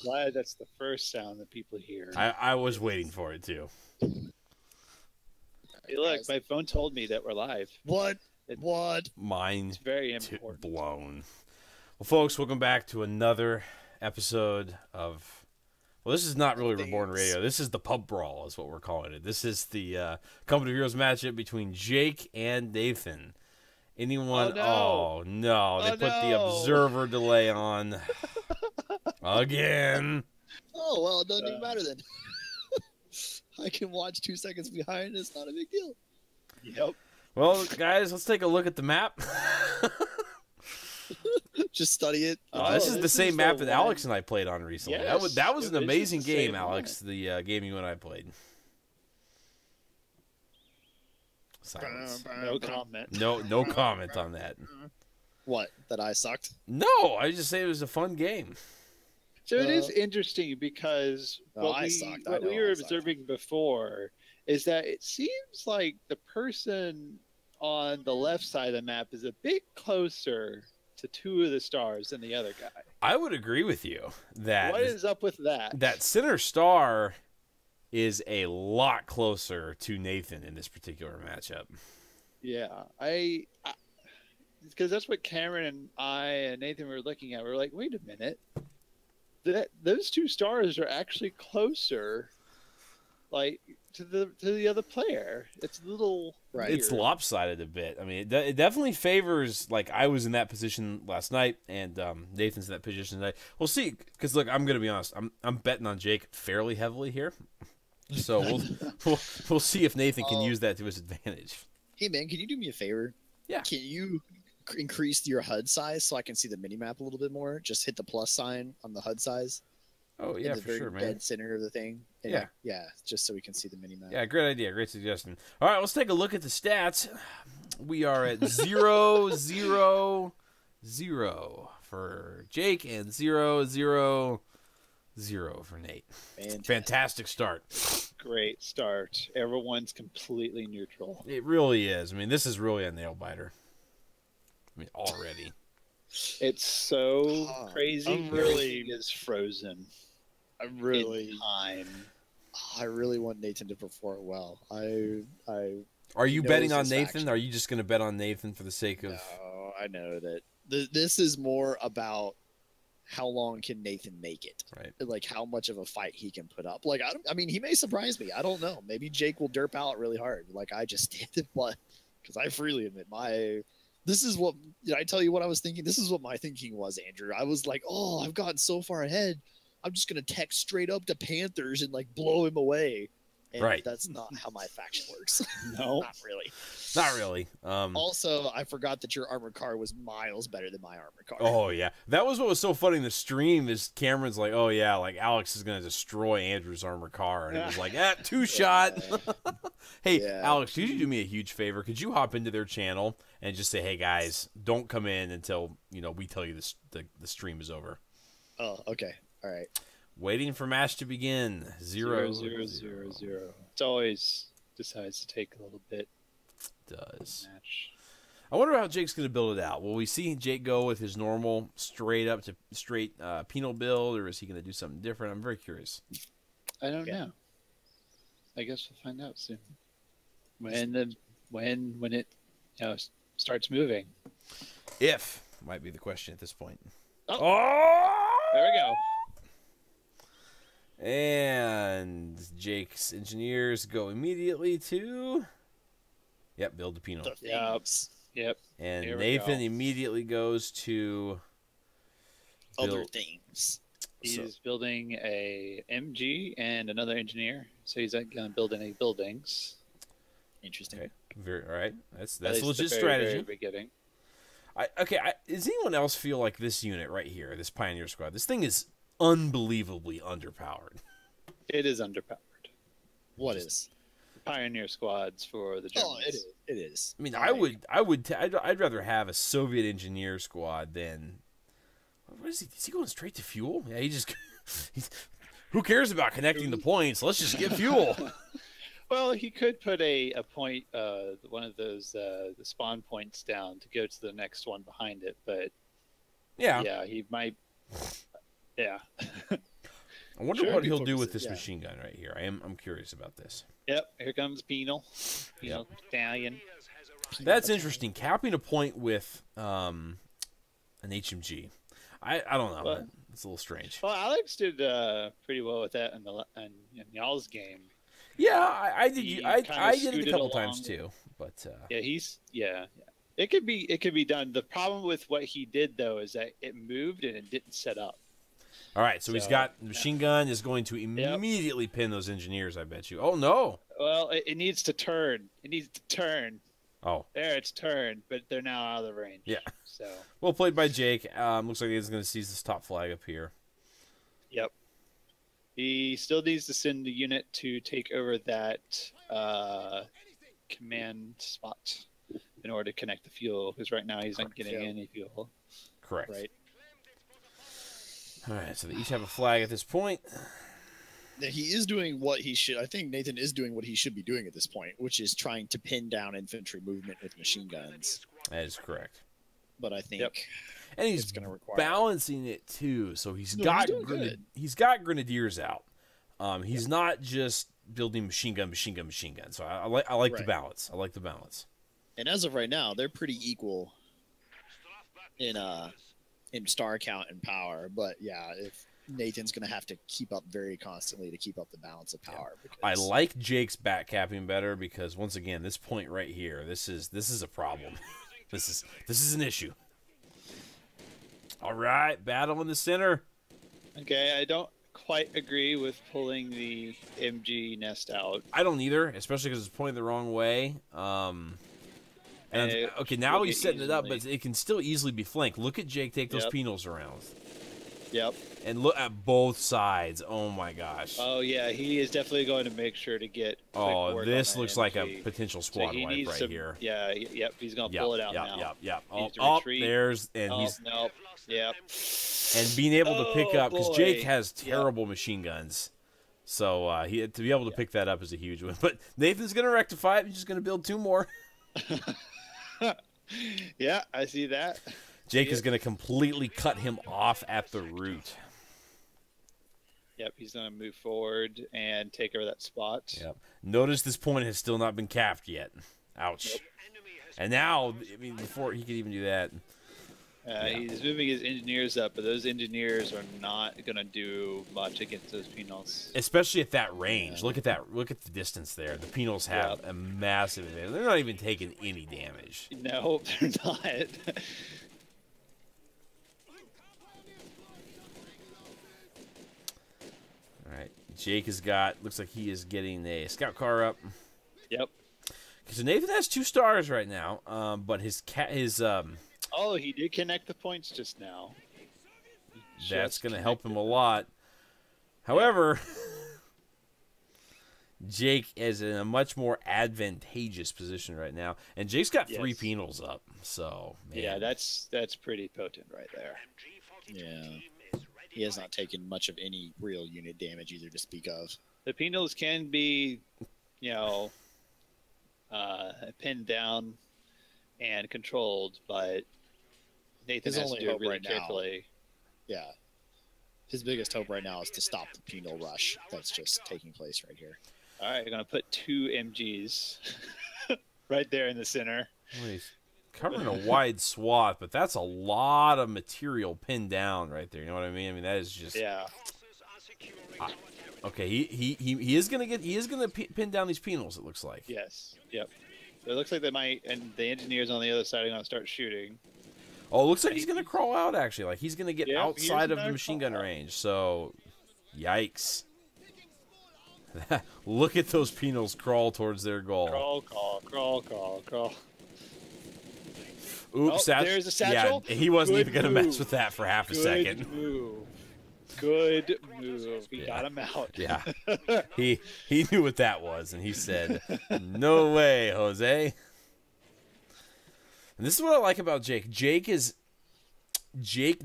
glad that's the first sound that people hear. I was waiting for it too. Hey, look, my phone told me that we're live. What? Mine's very important. Blown. Well, folks, welcome back to another episode of. Well, this is not really Reborn Radio. This is the pub brawl, is what we're calling it. This is the Company of Heroes matchup between Jake and Nathan. Anyone? Oh no! They put the observer delay on again. Oh well, it doesn't even matter then. I can watch 2 seconds behind. It's not a big deal. Yep. Well, guys, let's take a look at the map. Just study it. This is the same map that Alex and I played on recently. Yes, that was an amazing game, Alex. One. The game you and I played. Silence. No comment. No comment on that. What? That I sucked? No, I just say it was a fun game. So it is interesting because what we were observing before is that it seems like the person on the left side of the map is a bit closer to two of the stars than the other guy. I would agree with you that. What is up with that? That center star is a lot closer to Nathan in this particular matchup. Yeah, because that's what Cameron and I and Nathan were looking at. We were like, wait a minute. Those two stars are actually closer, like to the other player. It's a little weird. It's lopsided a bit. I mean, it definitely favors. Like I was in that position last night, and Nathan's in that position tonight. We'll see. Because look, I'm gonna be honest. I'm betting on Jake fairly heavily here. So we'll see if Nathan can use that to his advantage. Hey man, can you do me a favor? Yeah. Can you increase your HUD size so I can see the minimap a little bit more? Just hit the plus sign on the HUD size. Oh yeah, for sure, man. Dead center of the thing. And yeah, just so we can see the minimap. Yeah, great idea, great suggestion. All right, let's take a look at the stats. We are at 0, 0, 0 for Jake and 0, 0, 0 for Nate. Fantastic start. Great start. Everyone's completely neutral. It really is. I mean, this is really a nail biter. I mean, already. It's so crazy. Everything is frozen. I really want Nathan to perform well. Are you betting on Nathan? Are you just going to bet on Nathan for the sake of? No, I know that this is more about how long can Nathan make it, right? Like how much of a fight he can put up. Like I mean, he may surprise me. I don't know. Maybe Jake will derp out really hard, like I just did. But because I freely admit this is what I tell you what I was thinking. This is what my thinking was, Andrew. I was like, oh, I've gotten so far ahead. I'm just gonna text straight up to Panthers and like blow him away. And that's not how my faction works. No, not really. Not really. Also, I forgot that your armored car was miles better than my armored car. Oh yeah, that was what was so funny in the stream. Is Cameron's like, oh yeah, like Alex is gonna destroy Andrew's armored car, and it was like, two shot. Hey, Alex, could you do me a huge favor? Could you hop into their channel and just say, hey guys, don't come in until we tell you the stream is over. Oh, okay, all right. Waiting for match to begin. 0, 0, 0, 0. It always decides to take a little bit. It does. Match. I wonder how Jake's going to build it out. Will we see Jake go with his normal straight penal build, or is he going to do something different? I'm very curious. I don't know. I guess we'll find out soon. When it starts moving. If might be the question at this point. Oh! There we go. And Jake's engineers go immediately to build the penal. Yep. And Nathan immediately goes to other things. He's building a MG and another engineer, so he's going to build any buildings. Interesting. Okay. All right. That's a legit strategy. Very beginning. Does anyone else feel like this unit right here, this Pioneer Squad, this thing is unbelievably underpowered? It is underpowered. What is? Pioneer squads for the Germans. Oh, it is. I mean, I'd rather have a Soviet engineer squad than. What is he? Is he going straight to fuel? Yeah, who cares about connecting the points? Let's just get fuel. Well, he could put a point, one of those the spawn points down to go to the next one behind it, but yeah, he might. Yeah. I wonder what he'll do with this machine gun right here. I'm curious about this. Yep, here comes Penal. Penal Stallion. That's interesting. Capping a point with an HMG. I don't know. Well, it's a little strange. Well, Alex did pretty well with that in y'all's game. Yeah, I did. I did it a couple times too. But yeah, it could be done. The problem with what he did though is that it moved and it didn't set up. All right, so he's got the machine gun is going to immediately pin those engineers. I bet you. Oh no! Well, it needs to turn. It needs to turn. Oh, there it's turned, but they're now out of the range. Yeah. So well played by Jake. Looks like he's going to seize this top flag up here. Yep. He still needs to send the unit to take over that command spot in order to connect the fuel, because right now he's not getting any fuel. Correct. Right. All right, so they each have a flag at this point. He is doing what he should. I think Nathan is doing what he should be doing at this point, which is trying to pin down infantry movement with machine guns. That is correct. But I think, and he's balancing it too. So he's got grenadiers out. He's not just building machine gun. So I like the balance. I like the balance. And as of right now, they're pretty equal in star count and power. But yeah, if Nathan's going to have to keep up very constantly to keep up the balance of power. Because... I like Jake's back capping better because once again, this point right here, this is a problem. This is an issue. All right, battle in the center. Okay, I don't quite agree with pulling the MG nest out. I don't either, especially because it's pointing the wrong way. Okay, now he's setting it up, but it can still easily be flanked. Look at Jake take those penals around. Yep. And look at both sides. Oh my gosh. Oh yeah, he is definitely going to make sure to get. Oh, this looks like a potential squad wipe right here. Yeah. Yep. He's going to pull it out now. Yep. Oh, there's he's. Nope. Yep. And being able to pick up because Jake has terrible machine guns, so to be able to pick that up is a huge win. But Nathan's going to rectify it. He's just going to build 2 more. Yeah, I see that. Jake is going to completely cut him off at the root. Yep, he's going to move forward and take over that spot. Yep. Notice this point has still not been capped yet. Ouch. Yep. And now, I mean, before he could even do that. He's moving his engineers up, but those engineers are not going to do much against those penals. Especially at that range. Look at that. Look at the distance there. The penals have a massive advantage. They're not even taking any damage. No, they're not. All right. Jake has got, looks like he is getting a scout car up. Yep. So Nathan has 2 stars right now, but his oh, he did connect the points just now. That's going to help him a lot. However, Jake is in a much more advantageous position right now, and Jake's got 3 penals up. So man. Yeah, that's pretty potent right there. Yeah, he has not taken much of any real unit damage either to speak of. The penals can be, pinned down and controlled, but Nathan has to do it really carefully. Yeah. His biggest hope right now is to stop the penal rush that's just taking place right here. All right, we're going to put 2 MGs right there in the center. Well, he's covering a wide swath, but that's a lot of material pinned down right there. You know what I mean? I mean, that is just... Yeah. Okay, he is going to pin down these penals, it looks like. Yes. Yep. So it looks like they might, and the engineers on the other side are going to start shooting. Oh, it looks like he's going to crawl out, actually. Like, he's going to get outside of the machine gun range. So, yikes. Look at those penals crawl towards their goal. Crawl. Oops, there's a satchel. Yeah, he wasn't even going to mess with that for half a second. Good move. He got him out. Yeah. He knew what that was, and he said, no way, Jose. And this is what I like about Jake. Jake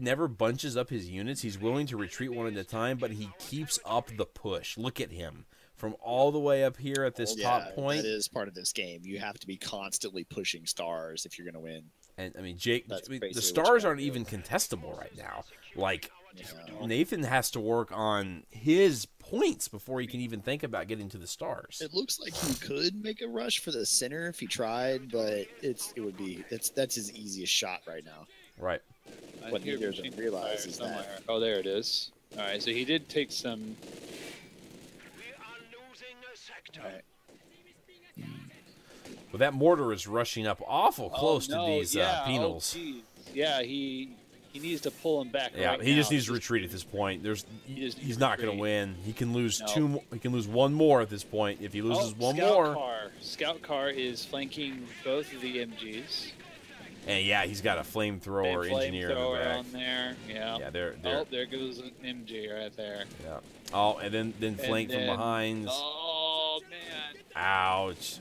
never bunches up his units. He's willing to retreat one at a time, but he keeps up the push. Look at him. From all the way up here at this top point. That is part of this game. You have to be constantly pushing stars if you're going to win. And, I mean, Jake, the stars aren't even contestable right now. Like, Nathan has to work on his points before he can even think about getting to the stars. It looks like he could make a rush for the center if he tried, but that's his easiest shot right now. Right. What he doesn't realize is that. Oh, there it is. All right, so he did take some. All right. But that mortar is rushing up awful close to these penals. Oh, yeah, he needs to pull him back. Yeah, right he now. just needs to retreat at this point. He's not going to win. He can lose Nope. He can lose one more at this point. If he loses one more, Scout car is flanking both of the MGs. And yeah, he's got a flamethrower engineer in the back. on there. Yeah. Yeah, there. Oh, there goes an MG right there. Yeah. Oh, and then flank from behind. Oh man. Ouch.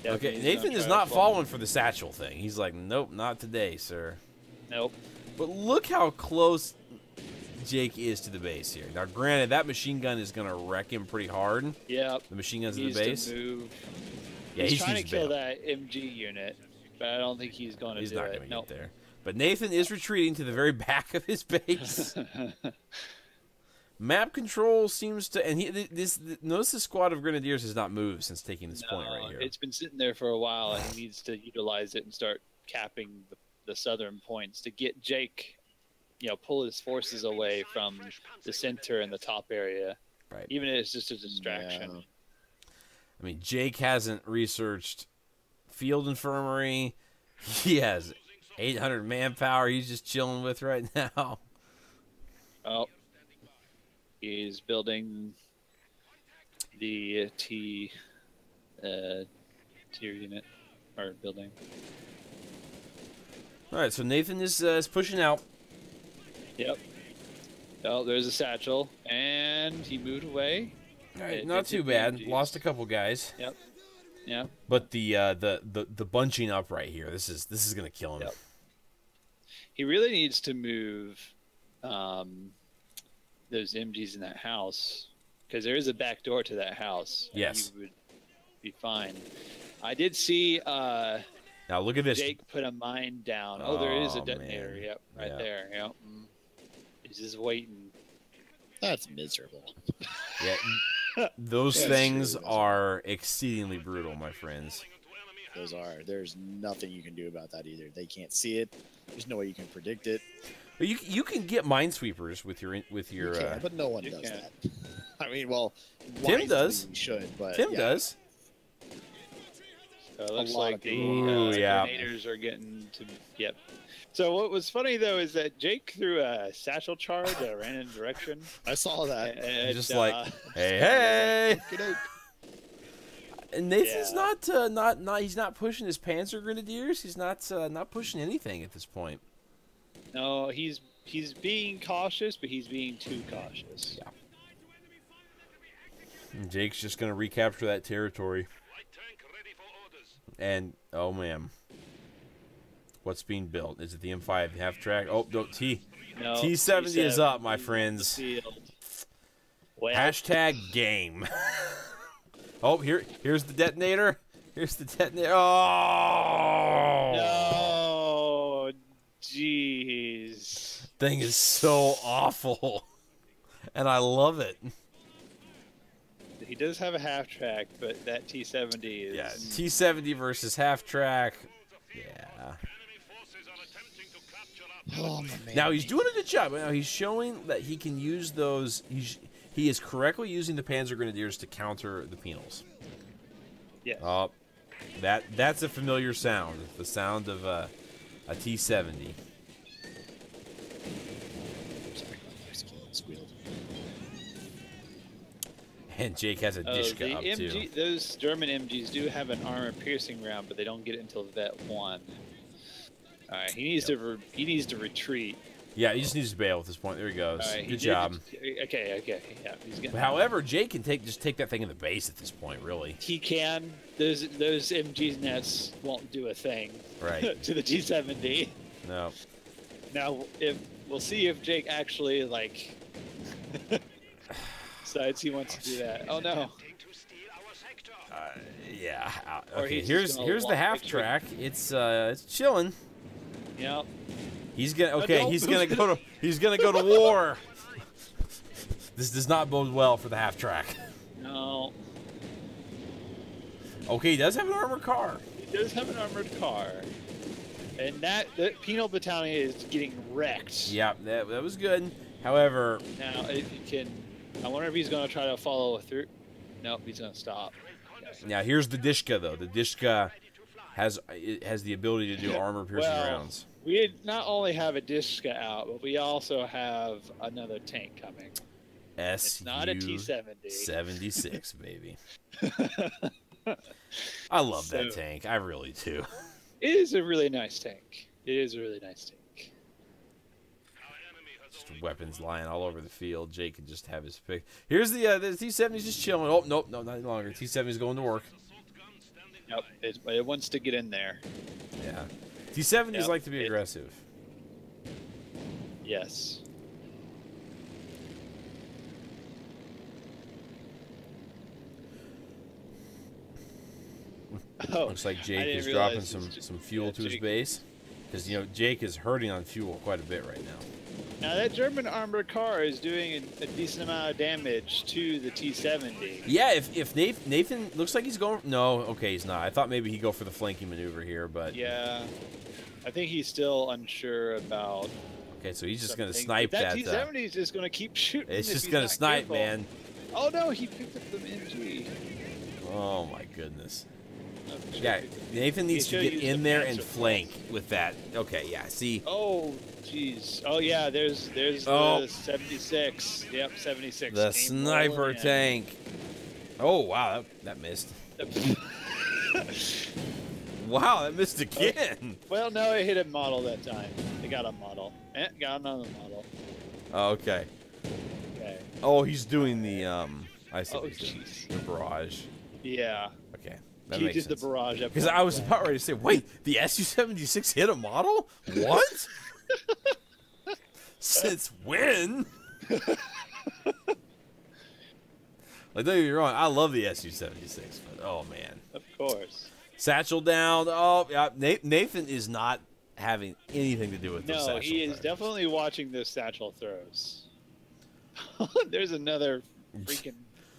Yeah, Okay, Nathan is not falling for the satchel thing. He's like, nope, not today, sir. Nope. But look how close Jake is to the base here. Now, granted, that machine gun is going to wreck him pretty hard. Yep. The machine gun's at Needs the base. to move. Yeah, he's trying to kill that MG unit, but I don't think he's going to do it. He's not going to get there. But Nathan is retreating to the very back of his base. Map control seems to, and notice the squad of grenadiers has not moved since taking this point right here. It's been sitting there for a while, and he needs to utilize it and start capping the southern points to get Jake, pull his forces away from the center and the top area. Right. Even if it's just a distraction. Yeah. I mean, Jake hasn't researched field infirmary. He has 800 manpower he's just chilling with right now. Oh. He's building the tier unit, or building. All right, so Nathan is pushing out. Yep. Oh, there's a satchel, and he moved away. All right, not too bad. Lost a couple guys. Yep. Yeah. But the bunching up right here, this is gonna kill him. Yep. He really needs to move those MGs in that house, because there is a back door to that house. Yes. He would be fine. I did see now look at this. Jake put a mine down. Oh, there is a Oh, detonator. man. Yep, right there. Yep. He's just waiting. That's miserable. Yeah, those things are exceedingly brutal, my friends. Those are. There's nothing you can do about that either. They can't see it. There's no way you can predict it. But you can get minesweepers with your You can, but no one does that. I mean, well, Tim does. We should, but Tim does. So it looks A lot like of the people. grenadiers are getting to. Yep. So what was funny though is that Jake threw a satchel charge that ran in a direction. I saw that. And, Just like, hey. And Nathan's not he's not pushing his Panzer Grenadiers. He's not pushing anything at this point. No, he's being cautious, but he's being too cautious. Yeah. And Jake's just gonna recapture that territory. And oh man, what's being built? Is it the M5 half track? Oh no, T70 is up, my friends. Well, Hashtag game. Oh, here's the detonator. Here's the detonator. Oh no, jeez. Thing is so awful, and I love it. He does have a half track, but that T70 is. Yeah, T70 versus half track. Yeah. Oh, man. Now he's doing a good job. Now he's showing that he can use those. He is correctly using the Panzer Grenadiers to counter the penals. Yes. Oh, that's a familiar sound. The sound of a T70. And Jake has a Dishka up too. Those German MGs do have an armor-piercing round, but they don't get it until Vet 1. All right, he needs to retreat. Yeah, he just needs to bail at this point. There he goes. Right, good job. Okay. Yeah, he's getting. However, Jake can just take that thing in the base at this point. Really, he can. Those MG nets won't do a thing. Right. To the G70. No. Now, we'll see if Jake actually decides he wants to do that. Oh no. Yeah. Or Okay. Here's the half track. It's chilling. Yep. He's gonna He's gonna go to war. This does not bode well for the half track. No. Okay, he does have an armored car. He does have an armored car. And the penal battalion is getting wrecked. Yeah, that was good. However, now if you can, I wonder if he's going to try to follow through. Nope, he's going to stop. Now here's the Dishka though. The Dishka has the ability to do armor piercing rounds. We not only have a Dishka out, but we also have another tank coming. It's not a T-70. 76, baby. I love that tank. I really do. It is a really nice tank. It is a really nice tank. Just weapons lying all over the field. Jake can just have his pick. Here's the T-70's just chilling. Oh, nope, no, not any longer. T-70's going to work. Nope, it wants to get in there. Yeah. T-70s like to be aggressive. Yes. Looks like Jake is dropping some fuel to his base. Because, Jake is hurting on fuel quite a bit right now. Now, that German armored car is doing a decent amount of damage to the T-70. Yeah, if Nathan looks like he's going... No, okay, he's not. I thought maybe he'd go for the flanking maneuver here, but... Yeah. I think he's still unsure about... Okay, so he's just going to snipe that. That T-70 is just going to keep shooting. It's just going to snipe, man. Oh, no, he picked up the MG. Oh, my goodness. Yeah, Nathan needs to get in there and flank with that. Okay, yeah, see. Oh, jeez. Oh, yeah, there's the 76. Yep, 76. The sniper tank. Oh, wow, that missed. Wow, that missed again. Well, no, it hit a model that time. It got a model. Got another model. Okay. Okay. Oh, he's doing the, I see the barrage. Yeah. Okay. He did the barrage up. Because I was about ready to say, wait, the Su-76 hit a model? What? Since when? Like, don't get me wrong, I love the Su-76, but oh man. Of course. Satchel down. Oh, yeah. Nathan is not having anything to do with this. No, he is definitely watching those satchel throws. There's another freaking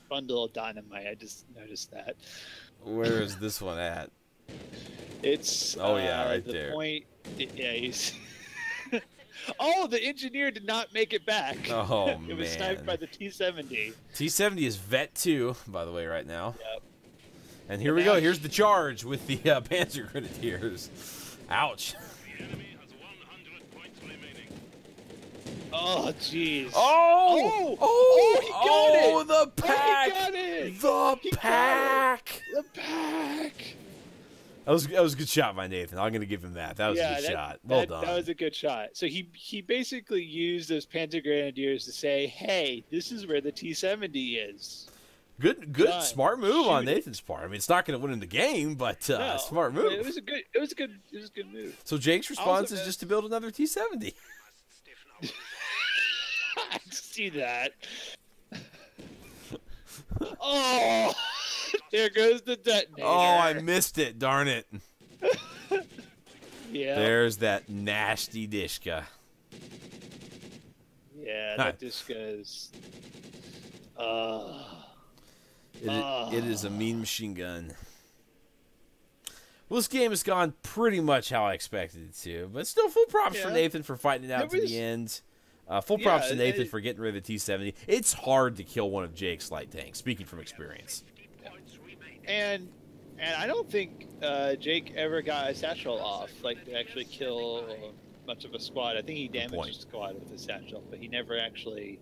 bundle of dynamite. I just noticed that. Where is this one at? It's right the there. Point. Yeah, he's. Oh, the engineer did not make it back. Oh man! It was sniped by the T-70. T-70 is Vet 2, by the way, right now. Yep. And here we go. Here's the charge with the Panzer Grenadiers. Ouch. Oh, jeez. Oh, the pack. He got it. The pack. The pack. That was a good shot by Nathan. I'm going to give him that. That was a good shot. Well done. That was a good shot. So he basically used those Panzer Grenadiers to say, hey, this is where the T-70 is. Good, smart move on Nathan's part. I mean, it's not going to win in the game, but smart move. It was a good move. So Jake's response is just to build another T-70. I see that. Oh, there goes the detonator. Oh, I missed it. Darn it. Yeah. There's that nasty Dishka. Yeah, that Dishka is. It is a mean machine gun. Well, this game has gone pretty much how I expected it to, but still full props for Nathan for fighting it out to the end. Full props to Nathan for getting rid of the T-70. It's hard to kill one of Jake's light tanks, speaking from experience. And I don't think Jake ever got a satchel off, like to actually kill much of a squad. I think he damaged a squad with a satchel, but he never actually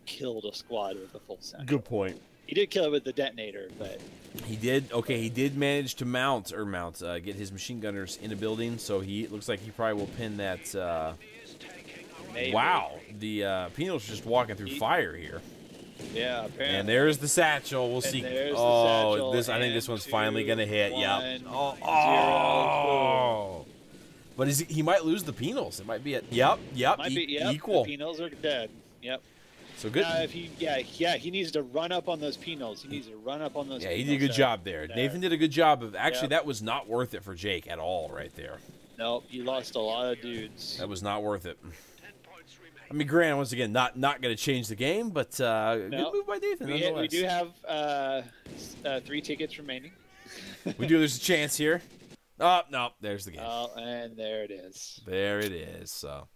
killed a squad with a full satchel. Good point. He did kill it with the detonator, but he did. Okay, he did manage to get his machine gunners in a building. So looks like he probably will pin that. Wow, the Penal's just walking through fire here. Yeah, apparently. And there's the satchel. We'll see. Oh, I think this one's finally gonna hit. Yep. Oh. But he might lose the Penals. It might be at equal. The Penals are dead. Yep. So good. He needs to run up on those Penals. He did a good job there. Nathan did a good job of. Actually, that was not worth it for Jake at all, right there. Nope, you lost a lot of dudes. That was not worth it. I mean, granted, once again, not going to change the game, but good move by Nathan. We do have 3 tickets remaining. There's a chance here. Oh, no, there's the game. Oh, and there it is. There it is. So,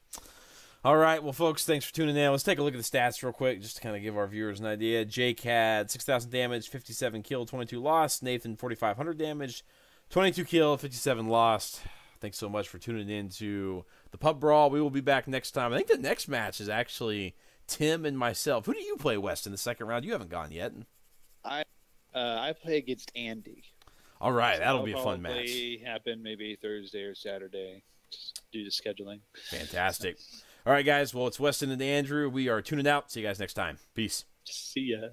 all right, well, folks, thanks for tuning in. Let's take a look at the stats real quick, just to kind of give our viewers an idea. Jake had 6,000 damage, 57 kill, 22 lost. Nathan, 4,500 damage, 22 kill, 57 lost. Thanks so much for tuning in to the Pub Brawl. We will be back next time. I think the next match is actually Tim and myself. Who do you play, West, in the second round? You haven't gone yet. I play against Andy. All right, that'll be a fun match. Probably happen maybe Thursday or Saturday, just due to scheduling. Fantastic. All right, guys. Well, it's Weston and Andrew. We are tuning out. See you guys next time. Peace. See ya.